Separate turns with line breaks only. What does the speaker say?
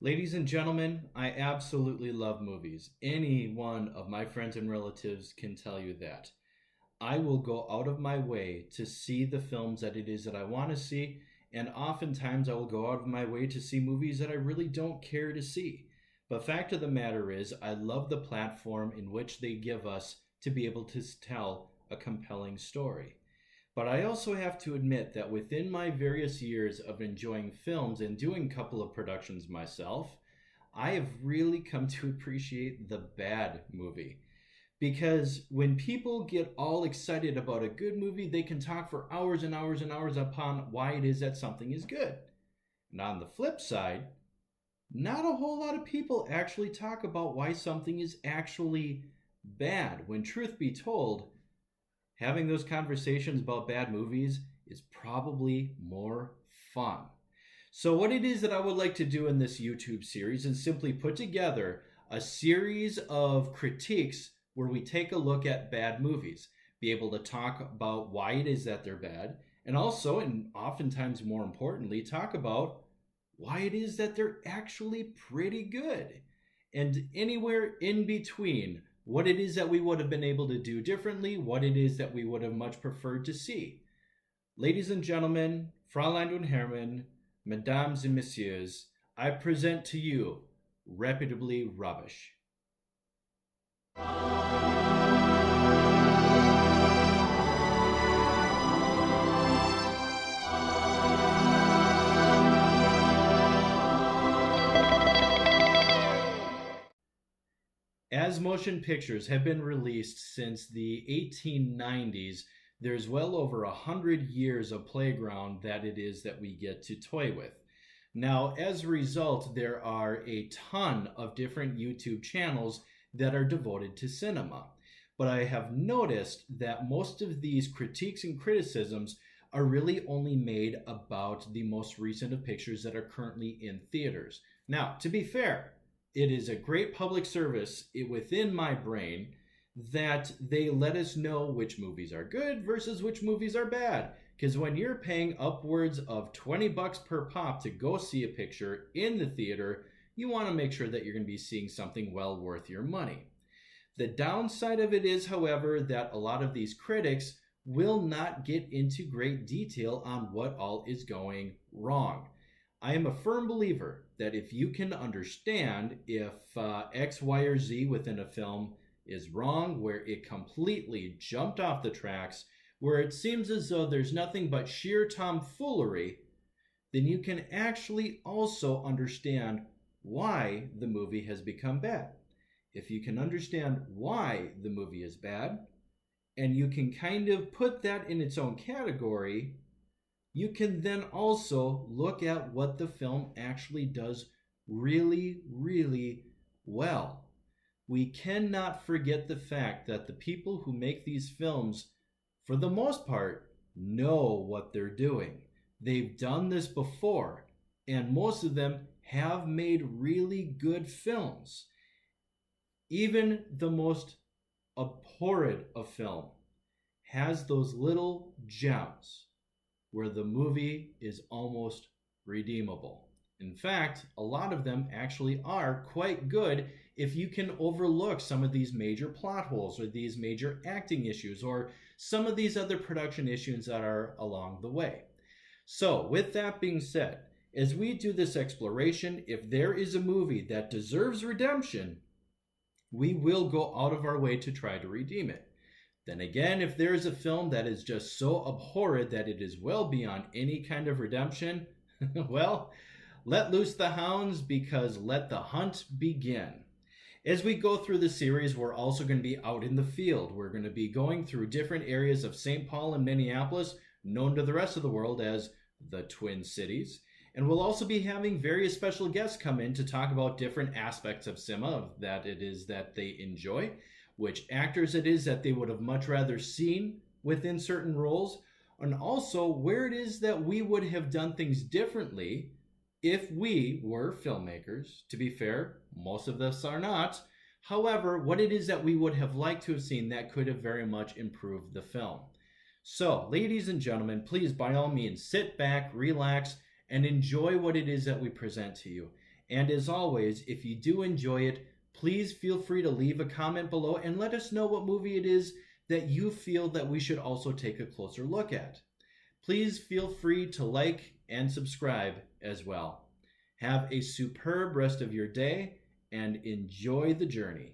Ladies and gentlemen, I absolutely love movies. Any one of my friends and relatives can tell you that. I will go out of my way to see the films that it is that I want to see, and oftentimes I will go out of my way to see movies that I really don't care to see. But fact of the matter is, I love the platform in which they give us to be able to tell a compelling story. But I also have to admit that within my various years of enjoying films and doing a couple of productions myself, I have really come to appreciate the bad movie. Because when people get all excited about a good movie, they can talk for hours and hours and hours upon why it is that something is good. And on the flip side, not a whole lot of people actually talk about why something is actually bad. When truth be told, having those conversations about bad movies is probably more fun. So, what it is that I would like to do in this YouTube series is simply put together a series of critiques where we take a look at bad movies, be able to talk about why it is that they're bad, and also, and oftentimes more importantly, talk about why it is that they're actually pretty good. And anywhere in between, what it is that we would have been able to do differently, what it is that we would have much preferred to see. Ladies and gentlemen, Fräulein und Herren, Mesdames and Messieurs, I present to you Reputably Rubbish. As motion pictures have been released since the 1890s, there's well over 100 years of playground that it is that we get to toy with. Now, as a result, there are a ton of different YouTube channels that are devoted to cinema. But I have noticed that most of these critiques and criticisms are really only made about the most recent of pictures that are currently in theaters. Now, to be fair, it is a great public service within my brain that they let us know which movies are good versus which movies are bad. Because when you're paying upwards of $20 per pop to go see a picture in the theater, you want to make sure that you're going to be seeing something well worth your money. The downside of it is, however, that a lot of these critics will not get into great detail on what all is going wrong. I am a firm believer that if you can understand if X, Y, or Z within a film is wrong, where it completely jumped off the tracks, where it seems as though there's nothing but sheer tomfoolery, then you can actually also understand why the movie has become bad. If you can understand why the movie is bad, and you can kind of put that in its own category, you can then also look at what the film actually does really, really well. We cannot forget the fact that the people who make these films, for the most part, know what they're doing. They've done this before, and most of them have made really good films. Even the most abhorrent of film has those little gems where the movie is almost redeemable. In fact, a lot of them actually are quite good if you can overlook some of these major plot holes or these major acting issues or some of these other production issues that are along the way. So, with that being said, as we do this exploration, if there is a movie that deserves redemption, we will go out of our way to try to redeem it. Then again, if there is a film that is just so abhorrent that it is well beyond any kind of redemption, well, let loose the hounds, because let the hunt begin. As we go through the series, we're also going to be out in the field. We're going to be going through different areas of St. Paul and Minneapolis, known to the rest of the world as the Twin Cities. And we'll also be having various special guests come in to talk about different aspects of cinema that it is that they enjoy, which actors it is that they would have much rather seen within certain roles, and also where it is that we would have done things differently if we were filmmakers. To be fair, most of us are not. However, what it is that we would have liked to have seen that could have very much improved the film. So, ladies and gentlemen, please by all means sit back, relax, and enjoy what it is that we present to you. And as always, if you do enjoy it, please feel free to leave a comment below and let us know what movie it is that you feel that we should also take a closer look at. Please feel free to like and subscribe as well. Have a superb rest of your day and enjoy the journey.